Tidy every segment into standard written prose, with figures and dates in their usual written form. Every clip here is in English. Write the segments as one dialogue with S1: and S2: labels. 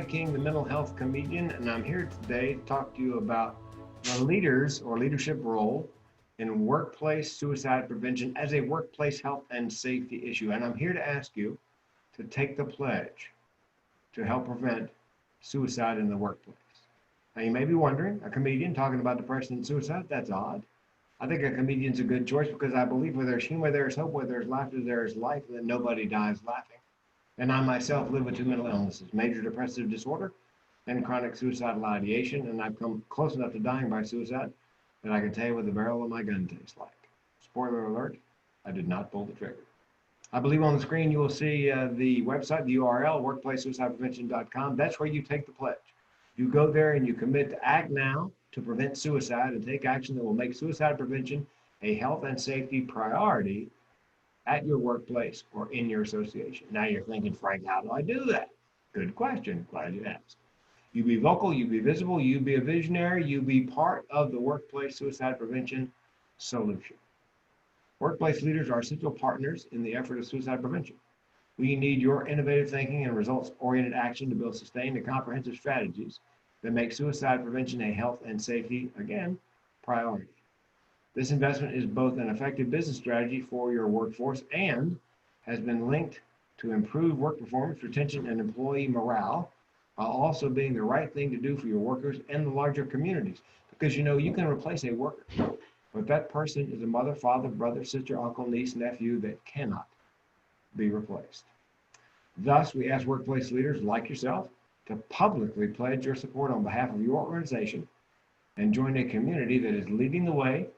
S1: Mike King, the mental health comedian, and I'm here today to talk to you about the leaders or leadership role in workplace suicide prevention as a workplace health and safety issue. And I'm here to ask you to take the pledge to help prevent suicide in the workplace. Now, you may be wondering, a comedian talking about depression and suicide, that's odd. I think a comedian's a good choice because I believe where there's humor, there is hope, where there's laughter, there is life, and that nobody dies laughing. And I myself live with two mental illnesses, major depressive disorder and chronic suicidal ideation, and I've come close enough to dying by suicide that I can tell you what the barrel of my gun tastes like. Spoiler alert, I did not pull the trigger. I believe on the screen you will see the website, the URL, workplacesuicideprevention.com. That's where you take the pledge. You go there and you commit to act now to prevent suicide and take action that will make suicide prevention a health and safety priority at your workplace or in your association. Now you're thinking, Frank, how do I do that? Good question. Glad you asked. You be vocal, you be visible, you be a visionary, you be part of the workplace suicide prevention solution. Workplace leaders are essential partners in the effort of suicide prevention. We need your innovative thinking and results-oriented action to build sustained and comprehensive strategies that make suicide prevention a health and safety, again, priority. This investment is both an effective business strategy for your workforce and has been linked to improve work performance, retention, and employee morale, while also being the right thing to do for your workers and the larger communities. Because you can replace a worker, but that person is a mother, father, brother, sister, uncle, niece, nephew that cannot be replaced. Thus, we ask workplace leaders like yourself to publicly pledge your support on behalf of your organization and join a community that is leading the way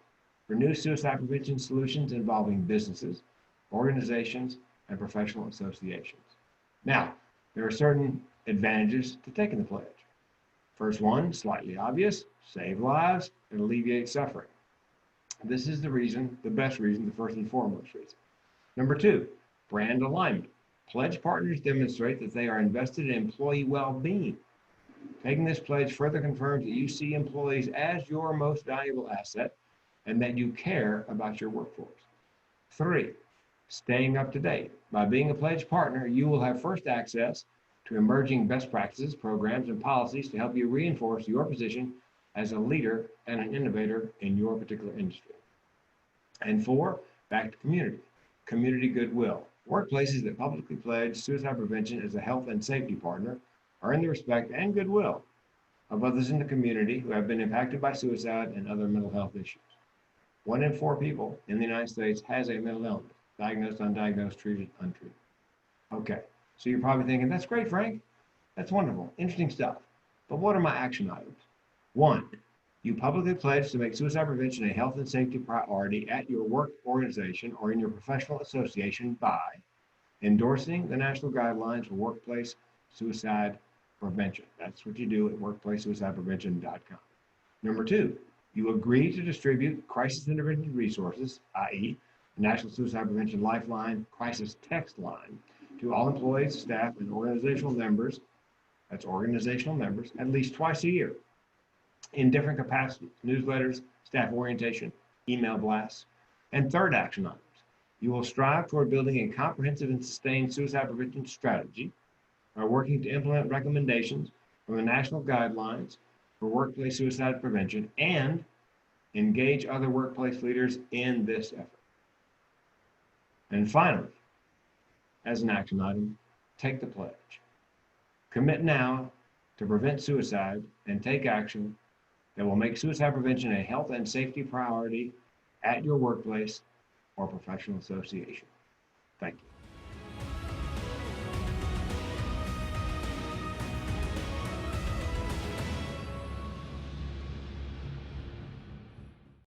S1: for new suicide prevention solutions involving businesses, organizations, and professional associations. Now, there are certain advantages to taking the pledge. First one, slightly obvious, save lives and alleviate suffering. This is the best reason, the first and foremost reason. Number two, brand alignment. Pledge partners demonstrate that they are invested in employee well-being. Taking this pledge further confirms that you see employees as your most valuable asset and that you care about your workforce. Three, staying up to date. By being a pledge partner, you will have first access to emerging best practices, programs, and policies to help you reinforce your position as a leader and an innovator in your particular industry. And four, back to community. Community goodwill. Workplaces that publicly pledge suicide prevention as a health and safety partner earn the respect and goodwill of others in the community who have been impacted by suicide and other mental health issues. 1 in 4 people in the United States has a mental illness, diagnosed, undiagnosed, treated, untreated. Okay, so you're probably thinking, that's great, Frank. That's wonderful, interesting stuff. But what are my action items? 1, you publicly pledge to make suicide prevention a health and safety priority at your work organization or in your professional association by endorsing the national guidelines for workplace suicide prevention. That's what you do at workplacesuicideprevention.com. Number 2, you agree to distribute crisis intervention resources, i.e., the National Suicide Prevention Lifeline crisis text line, to all employees, staff, and organizational members, that's organizational members, at least twice a year in different capacities, newsletters, staff orientation, email blasts. And third action items, you will strive toward building a comprehensive and sustained suicide prevention strategy by working to implement recommendations from the national guidelines for workplace suicide prevention and engage other workplace leaders in this effort. And finally, as an action item, take the pledge. Commit now to prevent suicide and take action that will make suicide prevention a health and safety priority at your workplace or professional association.